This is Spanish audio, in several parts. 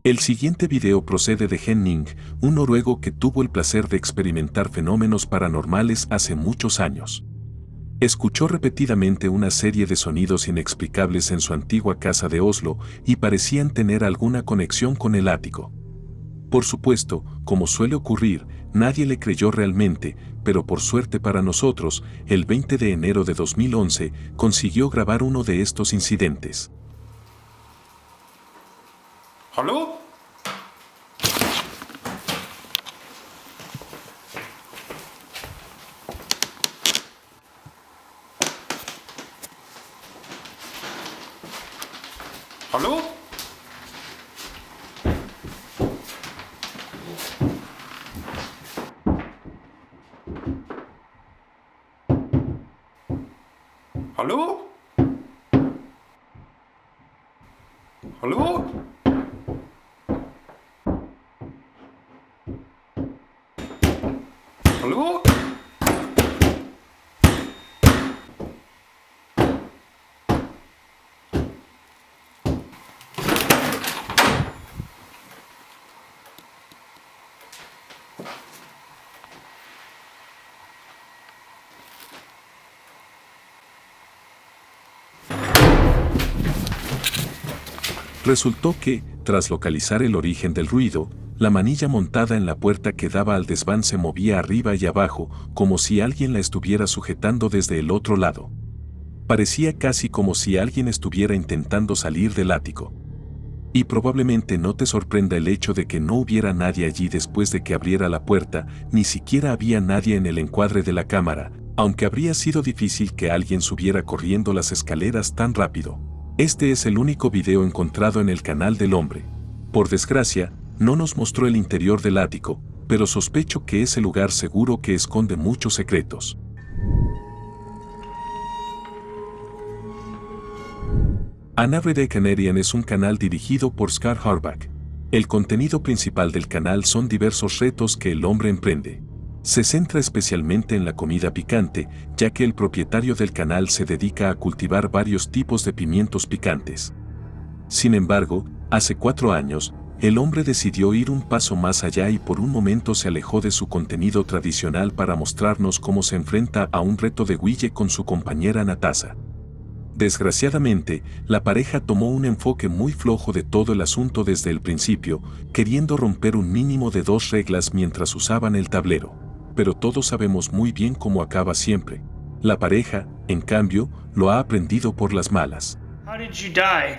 El siguiente video procede de Henning, un noruego que tuvo el placer de experimentar fenómenos paranormales hace muchos años. Escuchó repetidamente una serie de sonidos inexplicables en su antigua casa de Oslo y parecían tener alguna conexión con el ático. Por supuesto, como suele ocurrir, nadie le creyó realmente, pero por suerte para nosotros, el 20 de enero de 2011 consiguió grabar uno de estos incidentes. Hallo? Hallo? Hallo? Hallo? Hallo? Resultó que, tras localizar el origen del ruido, la manilla montada en la puerta que daba al desván se movía arriba y abajo, como si alguien la estuviera sujetando desde el otro lado. Parecía casi como si alguien estuviera intentando salir del ático. Y probablemente no te sorprenda el hecho de que no hubiera nadie allí después de que abriera la puerta, ni siquiera había nadie en el encuadre de la cámara, aunque habría sido difícil que alguien subiera corriendo las escaleras tan rápido. Este es el único video encontrado en el canal del hombre. Por desgracia, no nos mostró el interior del ático, pero sospecho que es el lugar seguro que esconde muchos secretos. An Everyday Canadian es un canal dirigido por Scott Harbach. El contenido principal del canal son diversos retos que el hombre emprende. Se centra especialmente en la comida picante, ya que el propietario del canal se dedica a cultivar varios tipos de pimientos picantes. Sin embargo, hace 4 años, el hombre decidió ir un paso más allá y por un momento se alejó de su contenido tradicional para mostrarnos cómo se enfrenta a un reto de huille con su compañera Natasha. Desgraciadamente, la pareja tomó un enfoque muy flojo de todo el asunto desde el principio, queriendo romper un mínimo de 2 reglas mientras usaban el tablero. Pero todos sabemos muy bien cómo acaba siempre. La pareja, en cambio, lo ha aprendido por las malas. How did you die?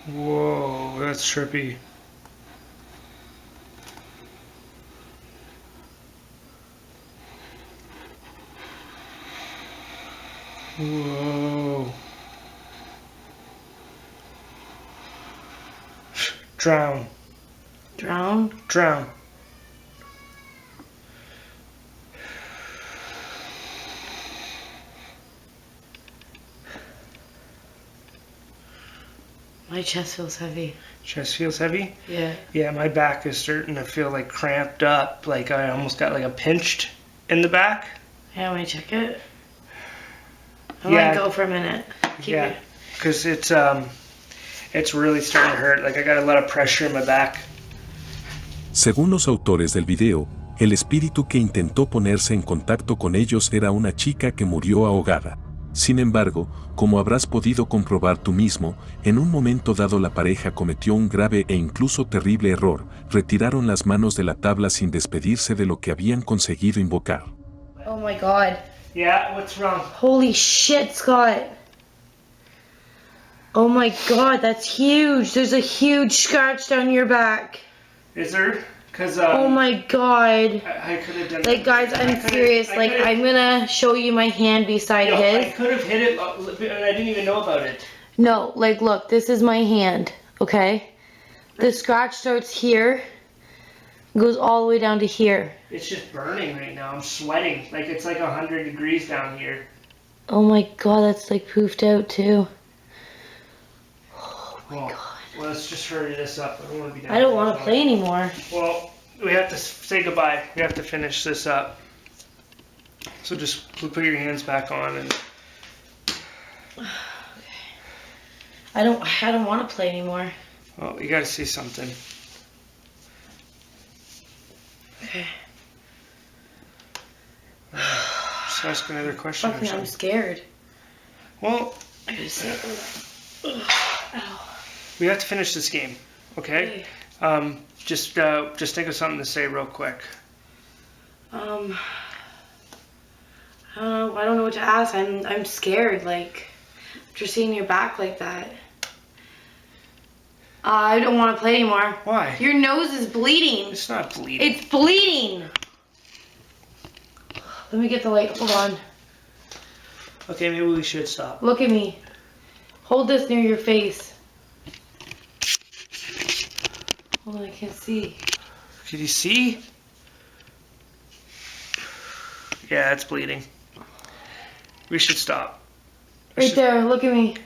Whoa, that's trippy. Whoa. Drown. Drown? Drown. My chest feels heavy. Chest feels heavy? Yeah. Yeah, my back is starting to feel like cramped up. Like I almost got like a pinched in the back. Yeah, want me to check it? I Yeah. might go for a minute. Keep Yeah, it. because it's really starting to hurt. Like I got a lot of pressure in my back. Según los autores del video, el espíritu que intentó ponerse en contacto con ellos era una chica que murió ahogada. Sin embargo, como habrás podido comprobar tú mismo, en un momento dado la pareja cometió un grave e incluso terrible error, retiraron las manos de la tabla sin despedirse de lo que habían conseguido invocar. Oh my god. Yeah, what's wrong? Holy shit, Scott. Oh my god, that's huge. There's a huge scratch down your back. Is there? Because Oh my god. I could have done. Like, guys, I'm serious. Like, I'm gonna show you my hand beside I his. could have hit it, and I didn't even know about it. No, like, look, this is my hand, okay? The scratch starts here, goes all the way down to here. It's just burning right now. I'm sweating. Like it's like 100 degrees down here. Oh my god, that's like poofed out too. Well, let's just hurry this up. I don't want to be down. I don't want to play anymore. Well, we have to say goodbye. We have to finish this up. So just put your hands back on and. I don't want to play anymore. Well, you got to see something. Okay. Just ask another question or Fuck me, I'm something. scared. Well, I gotta say it. Ow. we have to finish this game, okay? Just think of something to say real quick. I don't know what to ask. I'm scared. Like, after seeing your back like that. I don't want to play anymore. Why? Your nose is bleeding. It's not bleeding. It's bleeding. Let me get the light. Hold on. Okay, maybe we should stop. Look at me. Hold this near your face. Hold on, I can't see. Can you see? Yeah, it's bleeding. We should stop. Right there, look at me.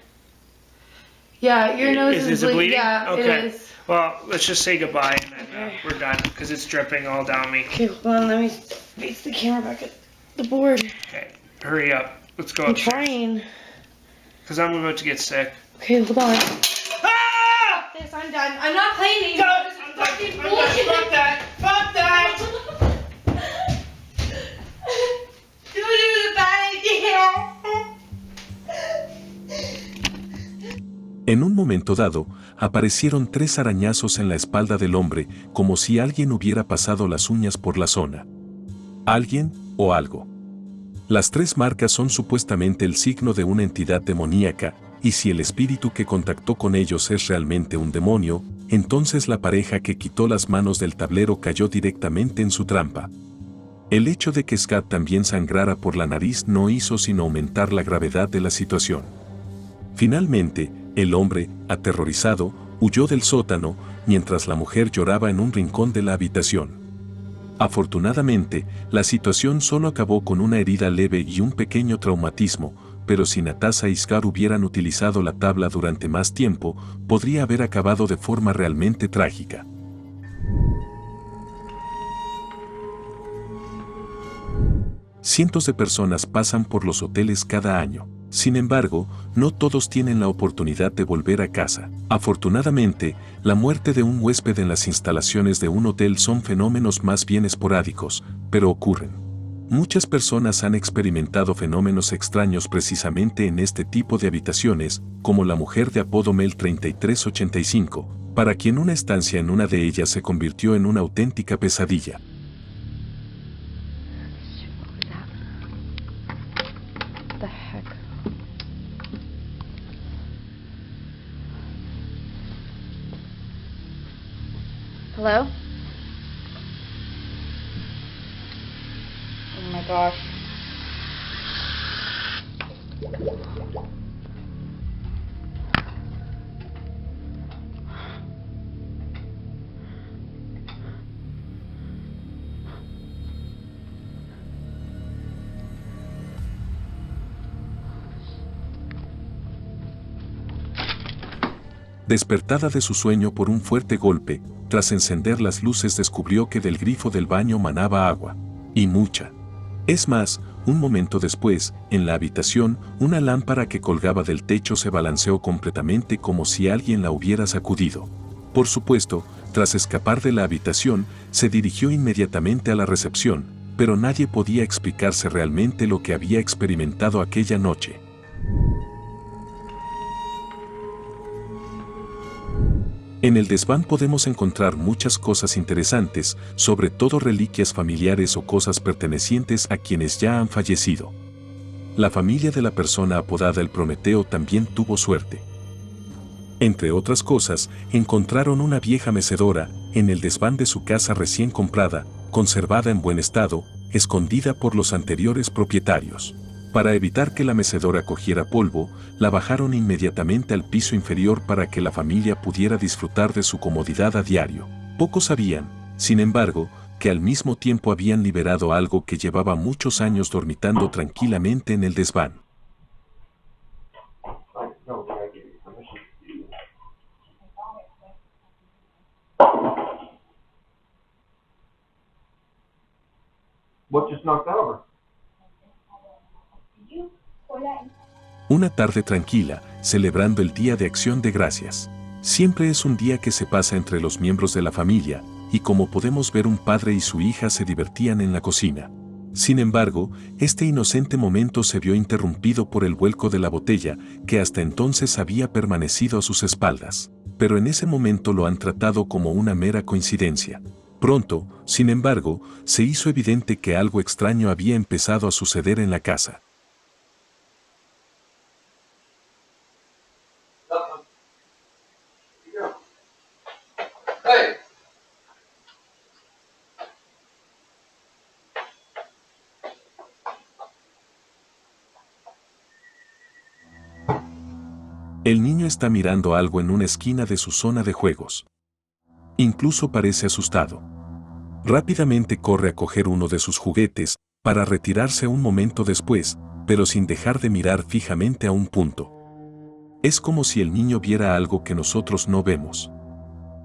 Yeah, your nose Is it bleeding? Yeah, Okay. it is. Well, let's just say goodbye and then Okay. we're done because it's dripping all down me. Okay, hold on, let me face the camera back at the board. Okay, hurry up. Let's go I'm upstairs. trying. Because I'm about to get sick. Okay, hold on. Ah! This, I'm done. I'm not playing anymore. No, This is I'm done. fucking I'm done. bullshit. Fuck that. Fuck that. Dude, it was a bad idea. En un momento dado, aparecieron 3 arañazos en la espalda del hombre, como si alguien hubiera pasado las uñas por la zona. Alguien o algo. Las 3 marcas son supuestamente el signo de una entidad demoníaca, y si el espíritu que contactó con ellos es realmente un demonio, entonces la pareja que quitó las manos del tablero cayó directamente en su trampa. El hecho de que Scott también sangrara por la nariz no hizo sino aumentar la gravedad de la situación. Finalmente, el hombre, aterrorizado, huyó del sótano, mientras la mujer lloraba en un rincón de la habitación. Afortunadamente, la situación solo acabó con una herida leve y un pequeño traumatismo, pero si Natasha y Scar hubieran utilizado la tabla durante más tiempo, podría haber acabado de forma realmente trágica. Cientos de personas pasan por los hoteles cada año. Sin embargo, no todos tienen la oportunidad de volver a casa. Afortunadamente, la muerte de un huésped en las instalaciones de un hotel son fenómenos más bien esporádicos, pero ocurren. Muchas personas han experimentado fenómenos extraños precisamente en este tipo de habitaciones, como la mujer de apodo Mel 3385, para quien una estancia en una de ellas se convirtió en una auténtica pesadilla. The heck? Hello? Oh my gosh. Despertada de su sueño por un fuerte golpe, tras encender las luces descubrió que del grifo del baño manaba agua. Y mucha. Es más, un momento después, en la habitación, una lámpara que colgaba del techo se balanceó completamente como si alguien la hubiera sacudido. Por supuesto, tras escapar de la habitación, se dirigió inmediatamente a la recepción, pero nadie podía explicarse realmente lo que había experimentado aquella noche. En el desván podemos encontrar muchas cosas interesantes, sobre todo reliquias familiares o cosas pertenecientes a quienes ya han fallecido. La familia de la persona apodada el Prometeo también tuvo suerte. Entre otras cosas, encontraron una vieja mecedora en el desván de su casa recién comprada, conservada en buen estado, escondida por los anteriores propietarios. Para evitar que la mecedora cogiera polvo, la bajaron inmediatamente al piso inferior para que la familia pudiera disfrutar de su comodidad a diario. Pocos sabían, sin embargo, que al mismo tiempo habían liberado algo que llevaba muchos años dormitando tranquilamente en el desván. What just knocked that over? Una tarde tranquila, celebrando el Día de Acción de Gracias. Siempre es un día que se pasa entre los miembros de la familia, y como podemos ver, un padre y su hija se divertían en la cocina. Sin embargo, este inocente momento se vio interrumpido por el vuelco de la botella, que hasta entonces había permanecido a sus espaldas. Pero en ese momento lo han tratado como una mera coincidencia. Pronto, sin embargo, se hizo evidente que algo extraño había empezado a suceder en la casa. Hey! El niño está mirando algo en una esquina de su zona de juegos. Incluso parece asustado. Rápidamente corre a coger uno de sus juguetes, para retirarse un momento después, pero sin dejar de mirar fijamente a un punto. Es como si el niño viera algo que nosotros no vemos.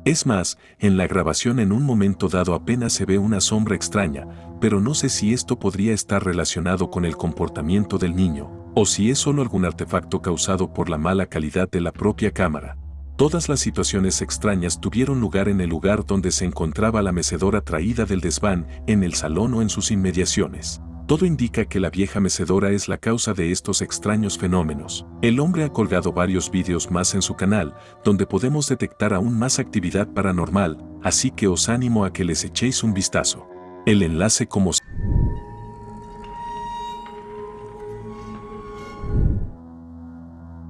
Es más, en la grabación en un momento dado apenas se ve una sombra extraña, pero no sé si esto podría estar relacionado con el comportamiento del niño, o si es solo algún artefacto causado por la mala calidad de la propia cámara. Todas las situaciones extrañas tuvieron lugar en el lugar donde se encontraba la mecedora traída del desván, en el salón o en sus inmediaciones. Todo indica que la vieja mecedora es la causa de estos extraños fenómenos. El hombre ha colgado varios vídeos más en su canal, donde podemos detectar aún más actividad paranormal, así que os animo a que les echéis un vistazo. El enlace como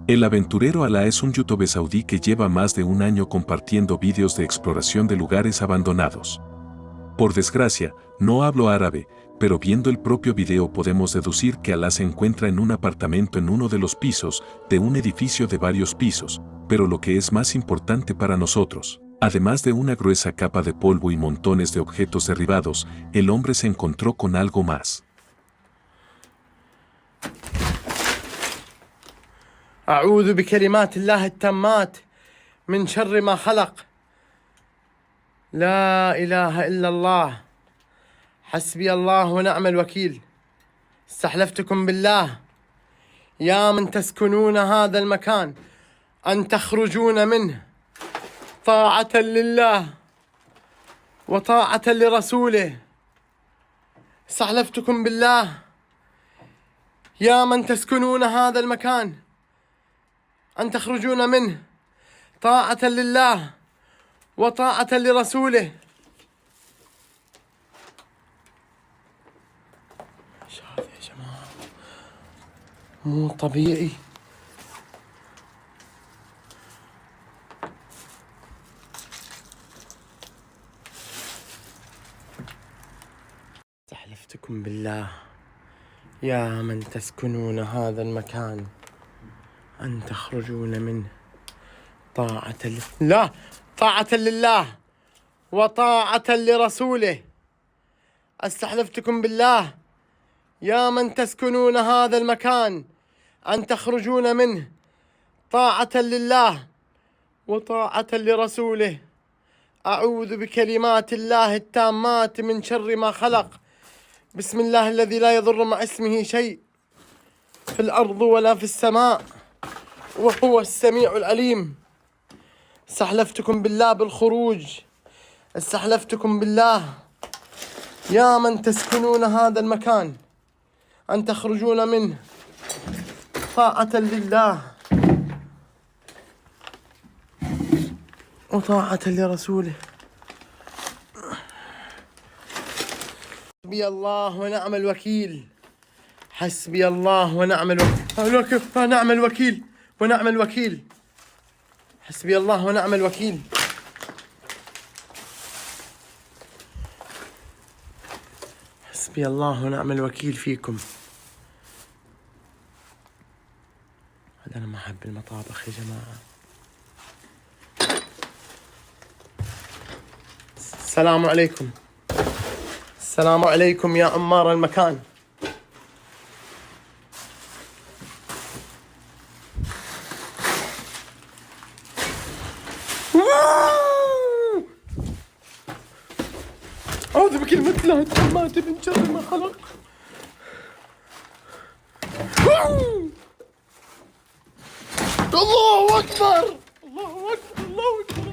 El aventurero Alá es un youtuber saudí que lleva más de un año compartiendo vídeos de exploración de lugares abandonados. Por desgracia, no hablo árabe, pero viendo el propio video podemos deducir que Alá se encuentra en un apartamento en uno de los pisos, de un edificio de varios pisos, pero lo que es más importante para nosotros, además de una gruesa capa de polvo y montones de objetos derribados, el hombre se encontró con algo más. أعوذ بكلمات الله التامات من شر ما خلق لا إله إلا الله حسبي الله ونعم الوكيل استحلفتكم بالله يا من تسكنون هذا المكان أن تخرجون منه طاعة لله وطاعة لرسوله استحلفتكم بالله يا من تسكنون هذا المكان أن تخرجون منه طاعة لله وطاعة لرسوله. ايش هذا يا جماعة؟ مو طبيعي. استحلفتكم بالله يا من تسكنون هذا المكان أن تخرجون منه طاعة لله وطاعة لرسوله. استحلفتكم بالله يا من تسكنون هذا المكان أن تخرجون منه طاعة لله وطاعة لرسوله. أعوذ بكلمات الله التامات من شر ما خلق. بسم الله الذي لا يضر مع اسمه شيء في الأرض ولا في السماء وهو السميع العليم. استحلفتكم بالله بالخروج. استحلفتكم بالله يا من تسكنون هذا المكان أن تخرجون منه طاعة لله وطاعة لرسوله. حسبي الله ونعم الوكيل. حسبي الله ونعم الوكيل ونعم الوكيل ونعم الوكيل. حسبي الله ونعم الوكيل. حسبي الله ونعم الوكيل فيكم. هذا أنا ما أحب المطابخ يا جماعة. السلام عليكم. السلام عليكم يا عمار المكان. أعوذ بكلمة مثل التمات من شر ما خلق. الله أكبر الله أكبر الله أكبر.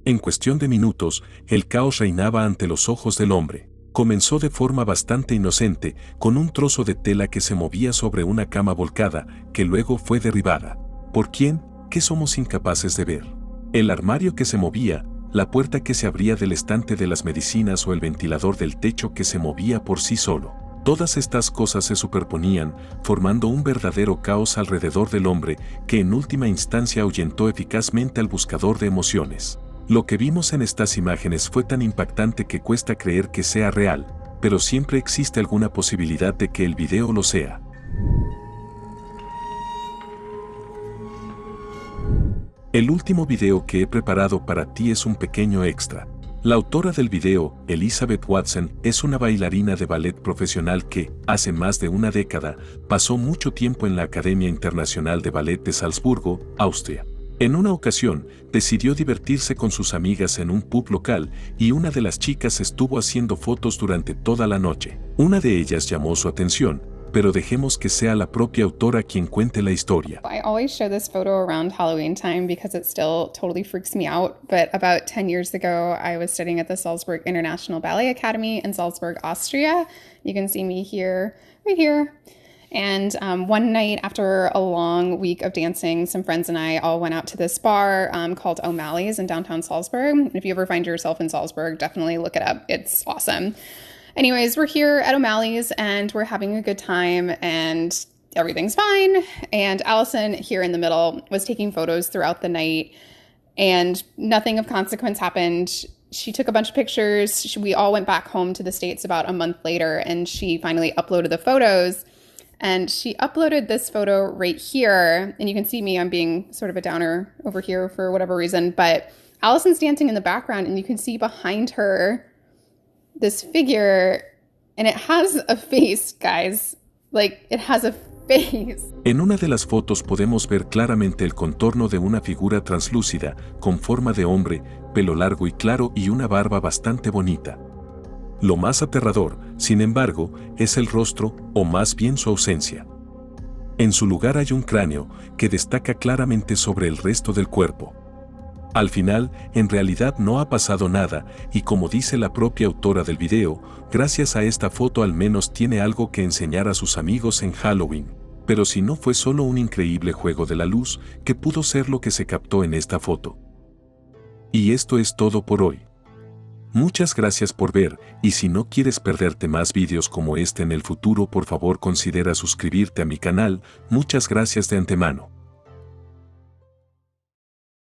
En cuestión de minutos, el caos reinaba ante los ojos del hombre. Comenzó de forma bastante inocente, con un trozo de tela que se movía sobre una cama volcada, que luego fue derribada. ¿Por quién? ¿Qué somos incapaces de ver? El armario que se movía, la puerta que se abría del estante de las medicinas o el ventilador del techo que se movía por sí solo. Todas estas cosas se superponían, formando un verdadero caos alrededor del hombre que en última instancia ahuyentó eficazmente al buscador de emociones. Lo que vimos en estas imágenes fue tan impactante que cuesta creer que sea real, pero siempre existe alguna posibilidad de que el video lo sea. El último video que he preparado para ti es un pequeño extra. La autora del video, Elizabeth Watson, es una bailarina de ballet profesional que, hace más de una década, pasó mucho tiempo en la Academia Internacional de Ballet de Salzburgo, Austria. En una ocasión, decidió divertirse con sus amigas en un pub local y una de las chicas estuvo haciendo fotos durante toda la noche. Una de ellas llamó su atención, pero dejemos que sea la propia autora quien cuente la historia. I always show this photo around Halloween time because it still totally freaks me out. But about 10 years ago, I was studying at the Salzburg International Ballet Academy in Salzburg, Austria. You can see me here, right here. And one night after a long week of dancing, some friends and I all went out to this bar called O'Malley's in downtown Salzburg. If you ever find yourself in Salzburg, definitely look it up. It's awesome. Anyways, we're here at O'Malley's and we're having a good time and everything's fine. And Allison here in the middle was taking photos throughout the night and nothing of consequence happened. She took a bunch of pictures. We all went back home to the States about a month later and she finally uploaded the photos. And she uploaded this photo right here. And you can see me, I'm being sort of a downer over here for whatever reason. But Allison's dancing in the background and you can see behind her this figure, and it has a face, guys. Like, it has a face. En una de las fotos podemos ver claramente el contorno de una figura translúcida, con forma de hombre, pelo largo y claro y una barba bastante bonita. Lo más aterrador, sin embargo, es el rostro, o más bien su ausencia. En su lugar hay un cráneo, que destaca claramente sobre el resto del cuerpo. Al final, en realidad no ha pasado nada, y como dice la propia autora del video, gracias a esta foto al menos tiene algo que enseñar a sus amigos en Halloween. Pero si no fue solo un increíble juego de la luz, que pudo ser lo que se captó en esta foto. Y esto es todo por hoy. Muchas gracias por ver, y si no quieres perderte más vídeos como este en el futuro, por favor considera suscribirte a mi canal. Muchas gracias de antemano.